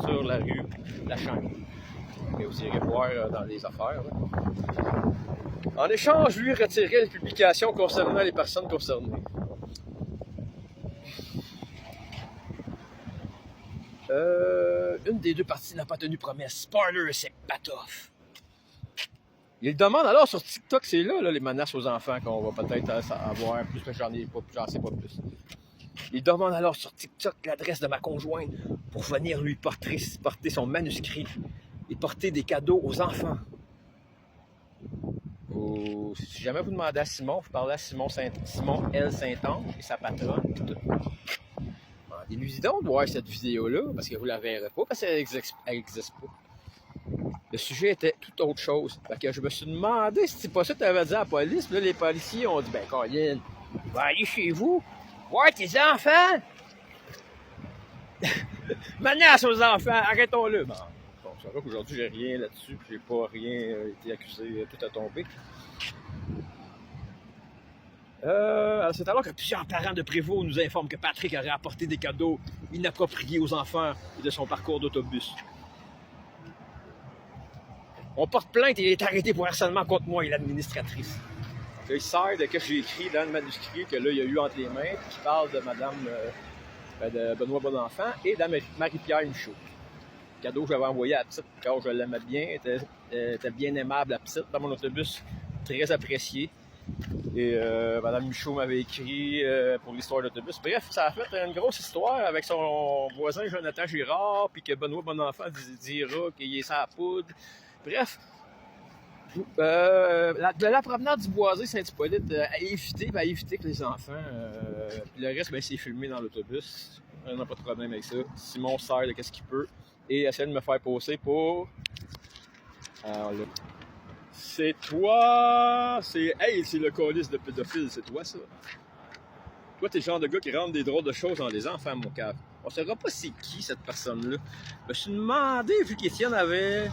sur la rue La Chaîne. Et vous irez voir dans les affaires. Là. En échange, lui retirait les publications concernant les personnes concernées. Une des deux parties n'a pas tenu promesse. Spoiler, c'est Patoff. Il demande alors sur TikTok, c'est là les menaces aux enfants qu'on va peut-être avoir, plus que j'en sais pas plus. Il demande alors sur TikTok l'adresse de ma conjointe pour venir lui porter son manuscrit et porter des cadeaux aux enfants. Si jamais vous demandez à Simon, vous parlez à Simon L. Saint-Ange et sa patronne. Demandez-lui donc de voir cette vidéo-là, parce que vous la verrez pas, parce qu'elle n'existe pas. Le sujet était tout autre chose. Fait que je me suis demandé si c'est pas ça que tu avais dit à la police. Puis là, les policiers ont dit, ben, Colin, va aller chez vous, voir tes enfants. Menace aux enfants, arrêtons-le. Bon, c'est vrai qu'aujourd'hui, j'ai rien là-dessus, j'ai pas rien été accusé, tout a tombé. C'est alors que plusieurs parents de Prévost nous informent que Patrick aurait apporté des cadeaux inappropriés aux enfants et de son parcours d'autobus. On porte plainte et il est arrêté pour harcèlement contre moi et l'administratrice. Il sert de ce que j'ai écrit dans le manuscrit que là, il y a eu entre les mains, qui parle de Madame de Benoît Bonenfant et de Marie-Pierre Michaud. Le cadeau que j'avais envoyé à la petite, car je l'aimais bien, était bien aimable, la petite, dans mon autobus, très apprécié. Et Madame Michaud m'avait écrit pour l'histoire de l'autobus. Bref, ça a fait une grosse histoire avec son voisin Jonathan Girard, puis que Benoît Bonenfant dira qu'il est sa poudre. Bref, la promenade du Boisé Saint-Hippolyte à éviter que les enfants. Puis le reste, ben, c'est filmé dans l'autobus. On n'a pas de problème avec ça. Simon sert de qu'est-ce qu'il peut et essaie de me faire poser pour. Alors là. C'est toi! Hey, c'est le colis de pédophile, c'est toi ça? Toi, t'es le genre de gars qui rentre des drôles de choses dans les enfants, mon cave. On saura pas c'est qui cette personne-là. Je me suis demandé, vu qu'Étienne avait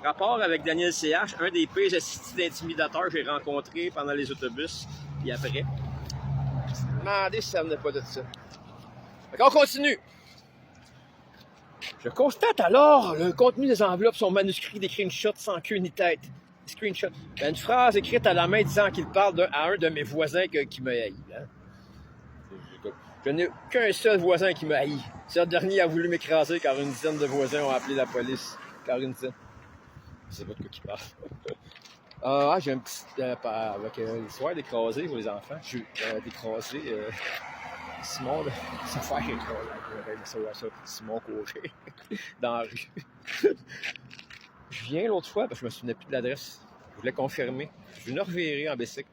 rapport avec Daniel CH, un des pires assistés d'intimidateurs que j'ai rencontrés pendant les autobus, et après. Je me suis demandé si ça venait pas de ça. Fait on continue. Je constate alors le contenu des enveloppes sont manuscrits des screenshots sans queue ni tête. Screenshot. Une phrase écrite à la main disant qu'il parle à un de mes voisins qui me haït. Hein? Je n'ai qu'un seul voisin qui me haït. Ce dernier a voulu m'écraser car une dizaine de voisins ont appelé la police. Car une dizaine. C'est pas de quoi qui parle. J'ai un petit. Avec l'histoire d'écraser pour les enfants. J'ai d'écraser. Simon, ça fait écraser. Simon courait dans la rue. Je viens l'autre fois parce que je me souvenais plus de l'adresse. Je voulais confirmer. Je suis venu revirer en bicycle.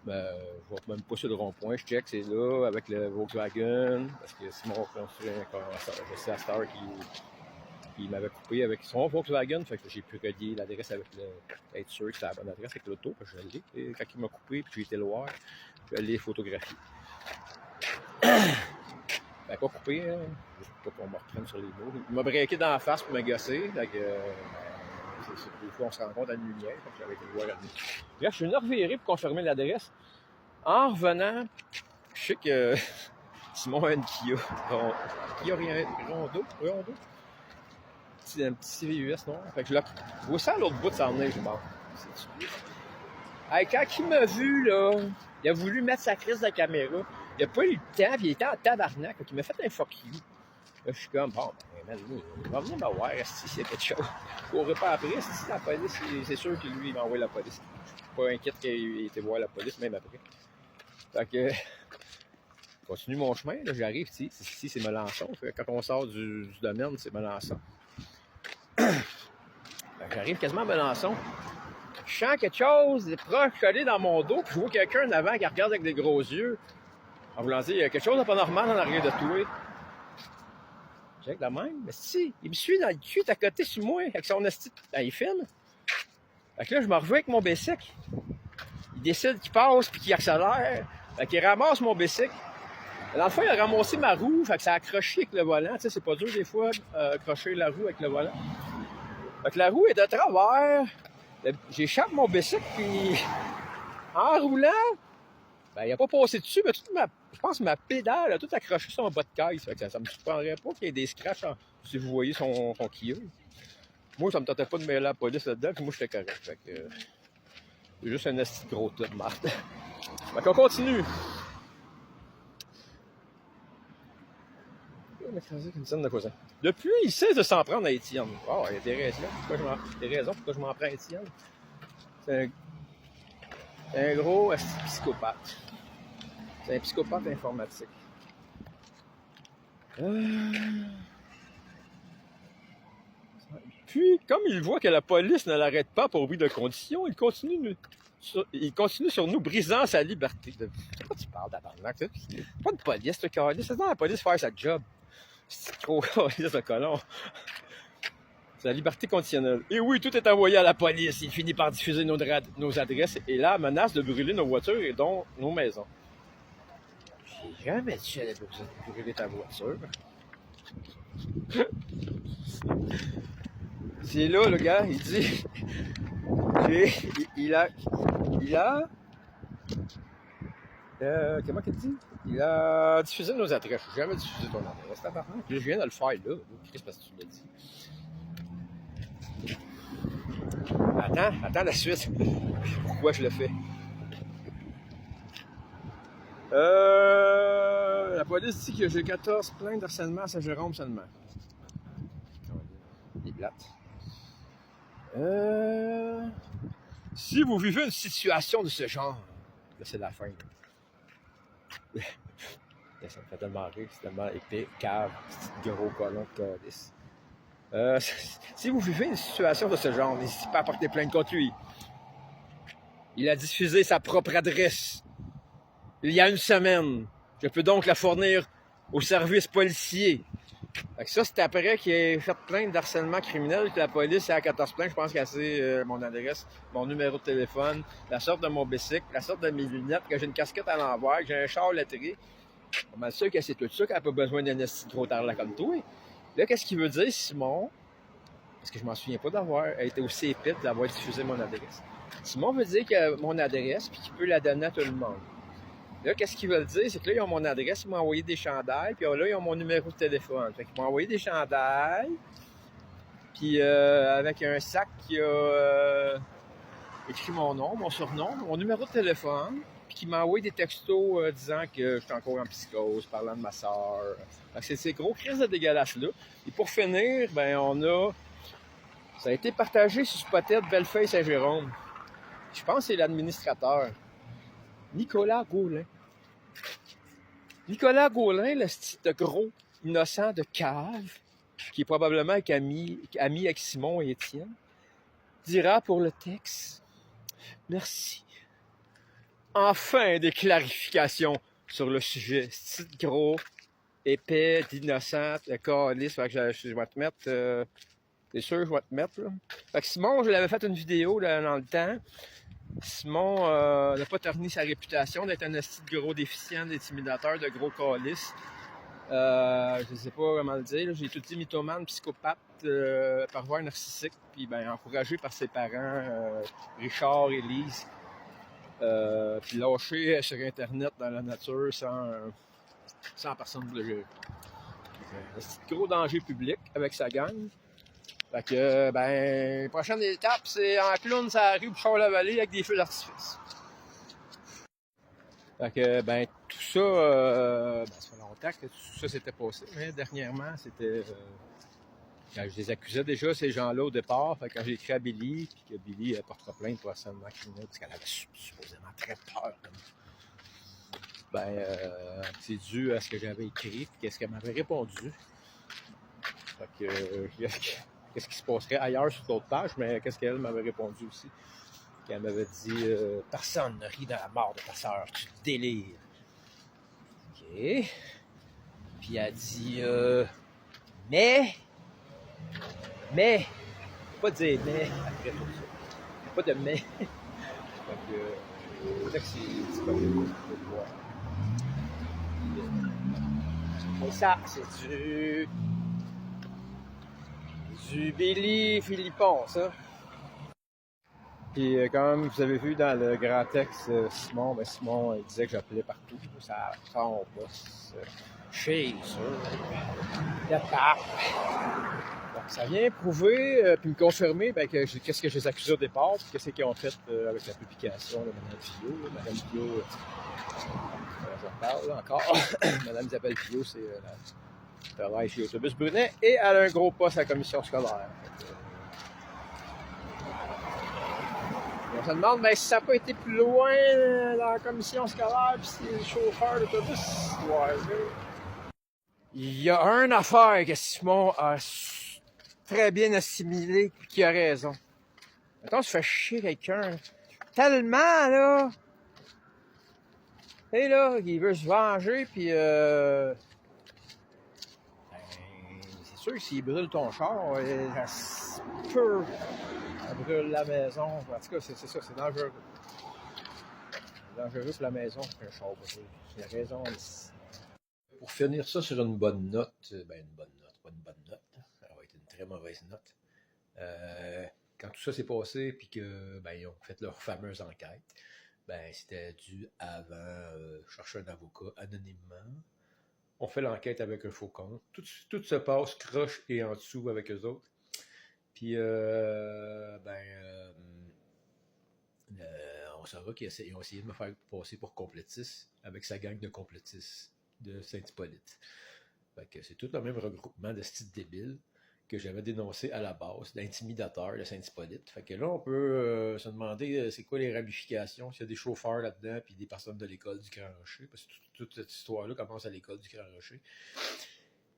Je vois même pas sur le rond-point. Je check, c'est là, avec le Volkswagen. Parce que Simon je sais à Star qui m'avait coupé avec son Volkswagen. Fait que j'ai pu relier l'adresse avec être sûr que c'est la bonne adresse avec l'auto. Je l'ai. Et quand il m'a coupé, puis j'ai été le voir, je l'ai photographié. Pas coupé, hein. Je sais pas qu'on me reprenne sur les mots. Il m'a braqué dans la face pour me gosser. Donc, des fois, on se rend compte à la lumière. Donc, j'avais été le voir à la nuit. Bref, je suis venu revirer pour confirmer l'adresse. En revenant, je sais que Simon a une Kia. Kia Rondo. Un petit VUS, non? Fait que je l'ai aussi à l'autre bout de sa neige, je suis mort. Hey, quand il m'a vu, là, il a voulu mettre sa crise de la caméra. Il n'a pas eu le temps, puis il était en tabarnak. Il m'a fait un fuck you. Là, je suis comme, bon, ben, il va venir me voir, s'il y a quelque chose. Je ne courrai pas après. Si la police, c'est sûr que lui, il m'a envoyé la police. Je suis pas inquiète qu'il ait été voir la police, même après. Fait que, je continue mon chemin. Là, j'arrive ici, c'est Melançon. Quand on sort du domaine, c'est Melançon. J'arrive quasiment à Melançon. Je sens quelque chose de proche collé dans mon dos, puis je vois quelqu'un en avant qui regarde avec des gros yeux. En voulant dire, il y a quelque chose de pas normal en arrière de toi. J'ai la même, mais si, il me suit dans le cul, à côté sur moi, avec son esti. Il filme. Fait que là, je me revois avec mon bicycle. Il décide qu'il passe puis qu'il accélère. Fait qu'il ramasse mon bicycle. Dans le fond, il a ramassé ma roue, fait que ça a accroché avec le volant. Tu sais, c'est pas dur des fois accrocher la roue avec le volant. Fait que la roue est de travers. J'échappe mon bicycle, puis en roulant, Ben, il a pas passé dessus, mais je pense que ma pédale a tout accroché sur mon bas de caisse. Fait que ça me surprendrait pas qu'il y ait des scratchs si vous voyez son Kia. Moi, ça me tentait pas de mêler la police là-dedans, puis moi, j'étais correct. Fait que c'est juste un esti de gros tas de marde. Fait qu'on continue. Depuis, il cesse de s'en prendre à Étienne. Oh, il y a des raisons. Pourquoi je m'en prends à Étienne. C'est un gros psychopathe. C'est un psychopathe informatique. Puis, comme il voit que la police ne l'arrête pas pour bruit de condition, il continue sur nous, brisant sa liberté. De quoi tu parles d'abandon? Pas de police, le calice. C'est dans la police faire sa job. C'est trop calice, le colon. C'est la liberté conditionnelle. Et oui, tout est envoyé à la police. Il finit par diffuser nos adresses et là, menace de brûler nos voitures et donc nos maisons. J'ai jamais dit qu'elle allait brûler ta voiture. C'est là, le gars, il dit... Il a... comment qu'il dit? Il a diffusé nos adresses. J'ai jamais diffusé ton adresse. Je viens de le faire là. Chris, parce que tu l'as dit. Attends la suite. Pourquoi je le fais? La police dit que j'ai 14 plaintes d'harcèlement à Saint-Jérôme seulement. Des blattes. Si vous vivez une situation de ce genre, là c'est la fin. Ça me fait tellement rire, c'est tellement épais, cave, petit gros colon de calice. Si vous vivez une situation de ce genre, n'hésitez pas à porter plainte contre lui. Il a diffusé sa propre adresse il y a une semaine. Je peux donc la fournir au service policier. Fait que ça, c'est après qu'il ait fait plainte d'harcèlement criminel que la police a 14 plaintes. Je pense qu'elle sait mon adresse, mon numéro de téléphone, la sorte de mon bicycle, la sorte de mes lunettes, que j'ai une casquette à l'envers, que j'ai un char lettré. On m'a sûr que c'est tout ça, qu'elle n'a pas besoin d'un esti trop tard là comme toi. Là, qu'est-ce qu'il veut dire, Simon? Parce que je m'en souviens pas d'avoir été aussi épais d'avoir diffusé mon adresse. Simon veut dire qu'il a mon adresse puis qu'il peut la donner à tout le monde. Là, qu'est-ce qu'ils veulent dire? C'est que là, ils ont mon adresse, ils m'ont envoyé des chandails, puis là, ils ont mon numéro de téléphone. Fait qu'ils m'ont envoyé des chandails, puis avec un sac qui a écrit mon nom, mon surnom, mon numéro de téléphone, puis qui m'a envoyé des textos disant que j'étais encore en psychose, parlant de ma soeur. Fait que c'est ces gros crises de dégueulasses-là. Et pour finir, ben ça a été partagé sur Spotted Bellefeuille Saint-Jérôme. Je pense que c'est l'administrateur. Nicolas Gaulin. Nicolas Gaulin, le style de gros innocent de cave, qui est probablement ami avec Simon et Étienne, dira pour le texte: merci. Enfin des clarifications sur le sujet. Style gros, épais, d'innocent, de calice. Fait que je vais te mettre. C'est sûr, je vais te mettre. Là. Fait que Simon, je l'avais fait une vidéo là, dans le temps. Simon n'a pas terni sa réputation d'être un esti de gros déficient, d'intimidateur, de gros calice. Je ne sais pas comment le dire. J'ai tout dit mythomane, psychopathe, pervers narcissique, puis encouragé par ses parents, Richard et Lise. Puis lâché sur Internet dans la nature sans personne ne le gérer. Un gros danger public avec sa gang. Fait que, prochaine étape, c'est en clown sur la rue Bouchard-la-Vallée avec des feux d'artifice. Fait que, tout ça, ça fait longtemps que tout ça s'était passé, mais dernièrement, c'était... quand je les accusais déjà, ces gens-là, au départ, fait que quand j'ai écrit à Billy, puis que Billy portera plainte pour harcèlement criminel, parce qu'elle avait supposément très peur. C'est dû à ce que j'avais écrit, puis qu'est-ce qu'elle m'avait répondu. Fait que... qu'est-ce qui se passerait ailleurs sur l'autre page, mais qu'est-ce qu'elle m'avait répondu aussi? Qu'elle m'avait dit personne ne rit de la mort de ta sœur, tu délires. OK. Puis elle a dit mais, pas dire mais après tout ça. Pas de mais. Fait que c'est pas de voir. Et ça, c'est du Billy Philippon, ça. Puis comme vous avez vu dans le grand texte, Simon, Simon il disait que j'appelais partout. Ça on bosse chez eux. Le pape. Donc, ça vient prouver puis me confirmer qu'est-ce que je les accusais au départ, puis qu'est-ce qu'ils ont fait avec la publication de Mme Pillot. Mme Pillot, j'en parle là, encore. Mme Isabelle Pillot, c'est la travaille chez Autobus Brunet et elle a un gros poste à la commission scolaire. On se demande si ça n'a pas été plus loin dans la commission scolaire puis si les chauffeurs d'autobus doivent arriver. Il y a une affaire que Simon a très bien assimilé et qui a raison. Mettons, on se fait chier quelqu'un tellement, là. Et là, il veut se venger, puis c'est sûr que s'il brûle ton char, ça se peut. Ça brûle la maison. En tout cas, c'est ça, c'est dangereux. C'est dangereux pour la maison qu'un char brûle. Il a raison ici. Pour finir ça sur une bonne note, pas une bonne note, ça va être une très mauvaise note. Quand tout ça s'est passé, puis qu'ils ont fait leur fameuse enquête, c'était dû avant chercher un avocat anonymement. On fait l'enquête avec un faux compte. Tout se passe croche et en dessous avec eux autres. Puis, on saura qu'ils ont essayé de me faire passer pour complétiste avec sa gang de complétistes de Saint-Hippolyte. Fait que c'est tout le même regroupement de styles débiles que j'avais dénoncé à la base, d'intimidateurs de Saint-Hippolyte. Fait que là, on peut se demander c'est quoi les ramifications, s'il y a des chauffeurs là-dedans, puis des personnes de l'école du Grand Rocher, parce que toute cette histoire-là commence à l'école du Grand Rocher.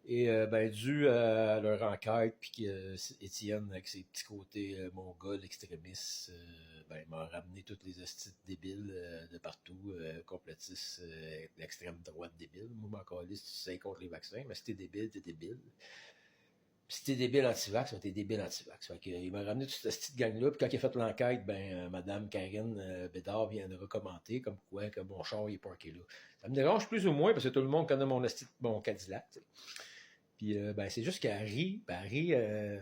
Et dû à leur enquête, puis qu'Étienne, avec ses petits côtés mongols, extrémistes, m'a ramené toutes les hosties débiles de partout, complétistes, l'extrême droite débile. Moi, m'en calisse, tu sais contre les vaccins, mais si t'es débile, t'es débile. Puis si t'es débile anti-vax, t'es débile anti-vax. Fait que, il m'a ramené toute cette petite gang-là, puis quand il a fait l'enquête, Madame Karine Bédard viendra commenter comme quoi que mon char il est parké là. Ça me dérange plus ou moins, parce que tout le monde connaît mon Cadillac, t'sais. Puis c'est juste qu'Harry,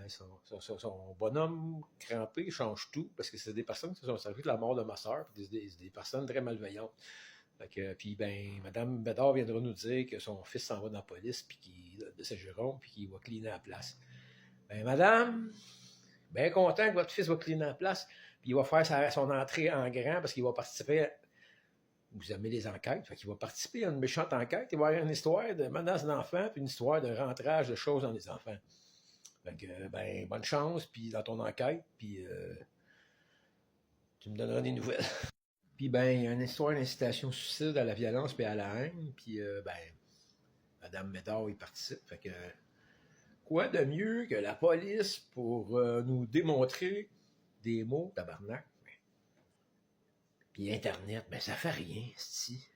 son bonhomme crampé change tout, parce que c'est des personnes qui se sont servies de la mort de ma soeur, puis des personnes très malveillantes. Puis Mme Bédard viendra nous dire que son fils s'en va dans la police, puis de Saint-Jérôme, puis qu'il va cleaner la place. Madame, bien content que votre fils va cleaner la place, puis il va faire son entrée en grand, parce qu'il va participer vous aimez les enquêtes, fait qu'il va participer à une méchante enquête, il va y avoir une histoire de menace d'enfants, puis une histoire de rentrage de choses dans les enfants. Fait que, bonne chance, puis dans ton enquête, puis tu me donneras des nouvelles. Puis, il y a une histoire d'incitation au suicide, à la violence, puis à la haine, puis, Madame Médard y participe. Fait que, quoi de mieux que la police pour nous démontrer des mots, tabarnak? Puis Internet, ça fait rien, c'ti.